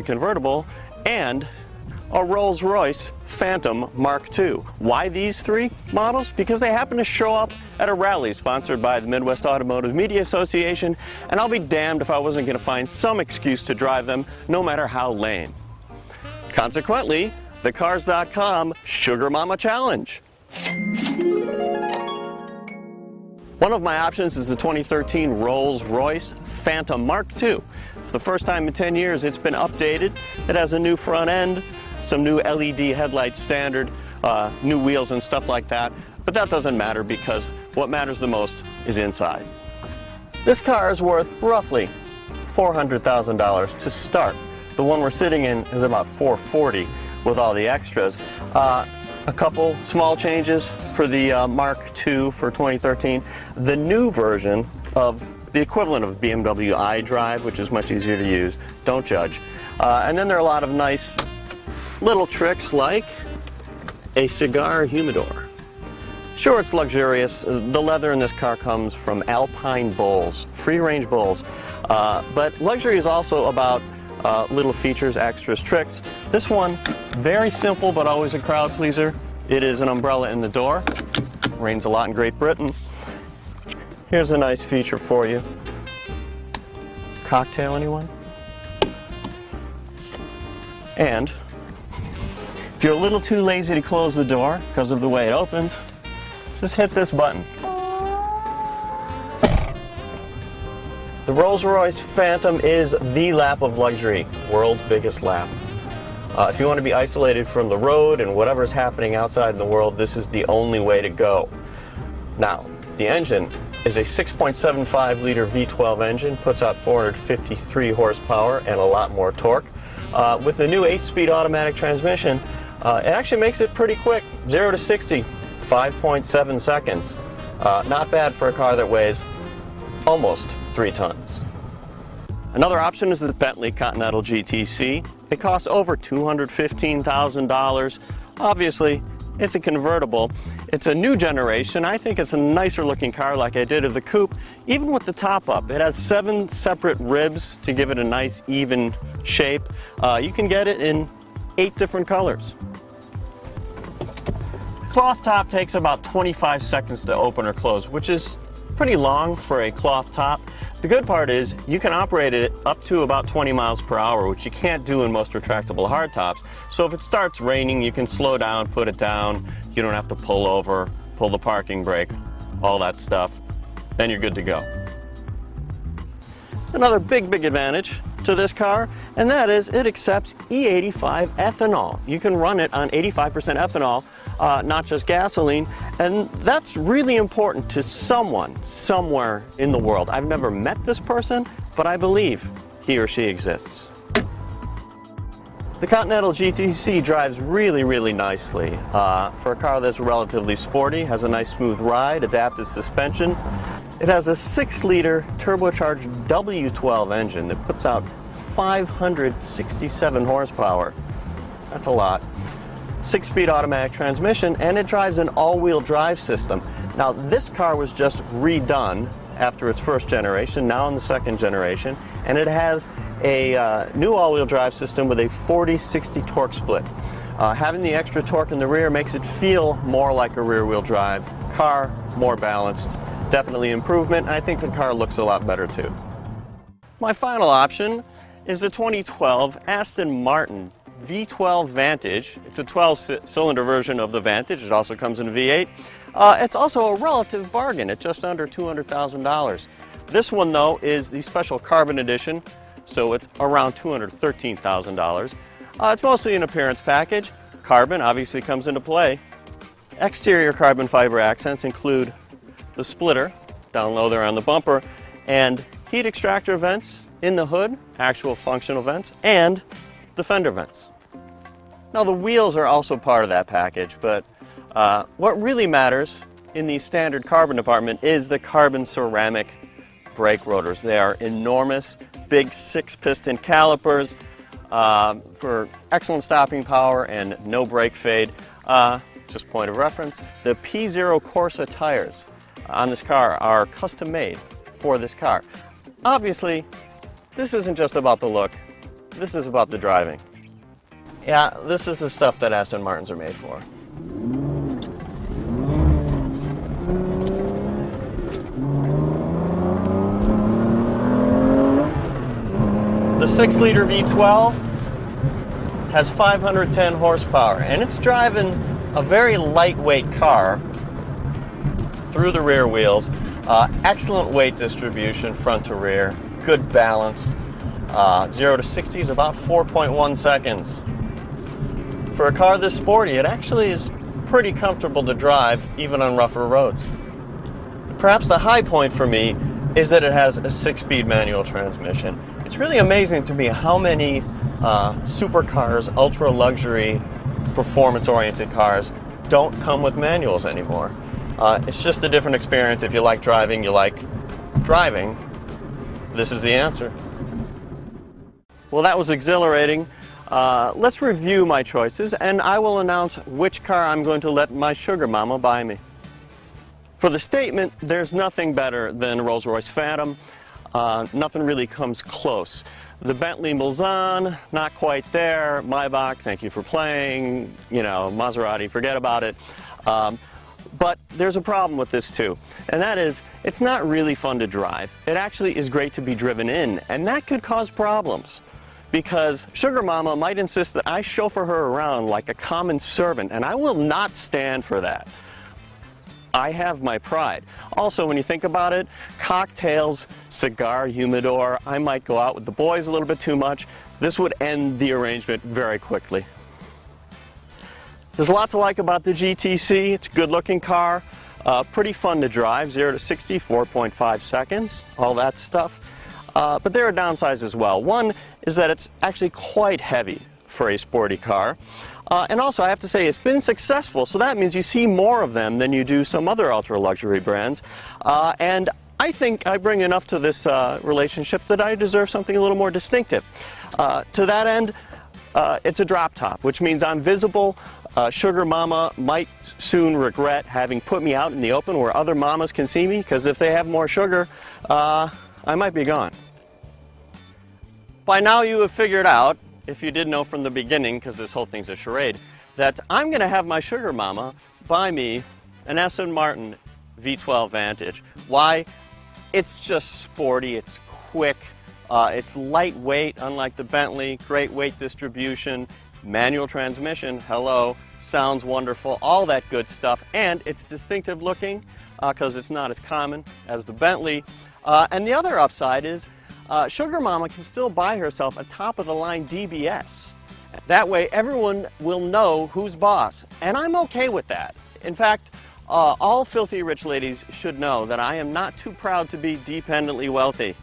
the convertible, and a Rolls-Royce Phantom Mark II. Why these three models? Because they happen to show up at a rally sponsored by the Midwest Automotive Media Association, and I'll be damned if I wasn't going to find some excuse to drive them, no matter how lame. Consequently, the Cars.com Sugar Mama Challenge. One of my options is the 2013 Rolls-Royce Phantom Mark II. For the first time in 10 years, it's been updated. It has a new front end, some new LED headlights standard, new wheels and stuff like that. But that doesn't matter because what matters the most is inside. This car is worth roughly $400,000 to start. The one we're sitting in is about $440,000 with all the extras. A couple small changes for the Mark II for 2013. The new version of the equivalent of BMW iDrive, which is much easier to use. Don't judge. And then there are a lot of nice little tricks like a cigar humidor. Sure, it's luxurious. The leather in this car comes from Alpine bowls, free-range bowls. But luxury is also about little features, extras, tricks. This one, very simple but always a crowd pleaser. It is an umbrella in the door. Rains a lot in Great Britain. Here's a nice feature for you. Cocktail, anyone? And if you're a little too lazy to close the door because of the way it opens, just hit this button. The Rolls-Royce Phantom is the lap of luxury, world's biggest lap. If you want to be isolated from the road and whatever's happening outside in the world, this is the only way to go. Now, the engine is a 6.75-liter V12 engine, puts out 453 horsepower and a lot more torque. With the new 8-speed automatic transmission, it actually makes it pretty quick. 0 to 60, 5.7 seconds. Not bad for a car that weighs almost 3 tons. Another option is the Bentley Continental GTC. It costs over $215,000. Obviously, it's a convertible. It's a new generation. I think it's a nicer looking car like I did of the coupe, even with the top up. It has 7 separate ribs to give it a nice even shape. You can get it in 8 different colors. Cloth top takes about 25 seconds to open or close, which is pretty long for a cloth top. The good part is you can operate it up to about 20 miles per hour, which you can't do in most retractable hardtops. So if it starts raining, you can slow down, put it down. You don't have to pull over, pull the parking brake, all that stuff. Then you're good to go. Another big advantage to this car, and that is it accepts E85 ethanol. You can run it on 85% ethanol, not just gasoline, and that's really important to someone somewhere in the world. I've never met this person, but I believe he or she exists. The Continental GTC drives really nicely. For a car that's relatively sporty, has a nice smooth ride, adaptive suspension. It has a 6-liter turbocharged W12 engine that puts out 567 horsepower. That's a lot. 6-speed automatic transmission, and it drives an all-wheel drive system. Now, this car was just redone after its first generation, now in the second generation, and it has a new all-wheel drive system with a 40-60 torque split. Having the extra torque in the rear makes it feel more like a rear-wheel drive car, more balanced. Definitely improvement, and I think the car looks a lot better too. My final option is the 2012 Aston Martin V12 Vantage. It's a 12-cylinder version of the Vantage. It also comes in a V8. It's also a relative bargain at just under $200,000. This one, though, is the special carbon edition, so it's around $213,000. It's mostly an appearance package. Carbon obviously comes into play. Exterior carbon fiber accents include the splitter down low there on the bumper, and heat extractor vents in the hood, actual functional vents, and the fender vents. Now the wheels are also part of that package, but what really matters in the standard carbon department is the carbon ceramic brake rotors. They are enormous, big 6-piston calipers for excellent stopping power and no brake fade. Just point of reference, the P0 Corsa tires on this car are custom made for this car. Obviously, this isn't just about the look. this is about the driving. Yeah, this is the stuff that Aston Martins are made for. The 6-liter V12 has 510 horsepower, and it's driving a very lightweight car through the rear wheels. Excellent weight distribution, front to rear, good balance. 0 to 60 is about 4.1 seconds. For a car this sporty, it actually is pretty comfortable to drive, even on rougher roads. Perhaps the high point for me is that it has a 6-speed manual transmission. It's really amazing to me how many supercars, ultra-luxury, performance-oriented cars don't come with manuals anymore. It's just a different experience. If you like driving, this is the answer. Well, that was exhilarating. Let's review my choices, and I will announce which car I'm going to let my sugar mama buy me. For the statement, there's nothing better than Rolls-Royce Phantom. Nothing really comes close. The Bentley Mulsanne, not quite there. Maybach, thank you for playing. You know, Maserati, forget about it. But there's a problem with this too, and that is it's not really fun to drive. It actually is great to be driven in, and that could cause problems because Sugar Mama might insist that I chauffeur her around like a common servant, and I will not stand for that. I have my pride. Also, when you think about it, cocktails, cigar, humidor, I might go out with the boys a little bit too much. This would end the arrangement very quickly. There's a lot to like about the GTC. It's a good-looking car, pretty fun to drive, 0 to 60, 4.5 seconds, all that stuff. But there are downsides as well. One is that it's actually quite heavy for a sporty car. And also, I have to say, it's been successful, so that means you see more of them than you do some other ultra-luxury brands. And I think I bring enough to this relationship that I deserve something a little more distinctive. To that end, it's a drop top, which means I'm visible. Sugar Mama might soon regret having put me out in the open where other mamas can see me, because if they have more sugar, I might be gone. By now you have figured out, if you didn't know from the beginning, because this whole thing's a charade, that I'm going to have my Sugar Mama buy me an Aston Martin V12 Vantage. Why? It's just sporty, it's quick, it's lightweight, unlike the Bentley, great weight distribution, manual transmission, hello, sounds wonderful, all that good stuff, and it's distinctive looking because it's not as common as the Bentley. And the other upside is Sugar Mama can still buy herself a top-of-the-line DBS. That way everyone will know who's boss, and I'm okay with that. In fact, all filthy rich ladies should know that I am not too proud to be dependently wealthy.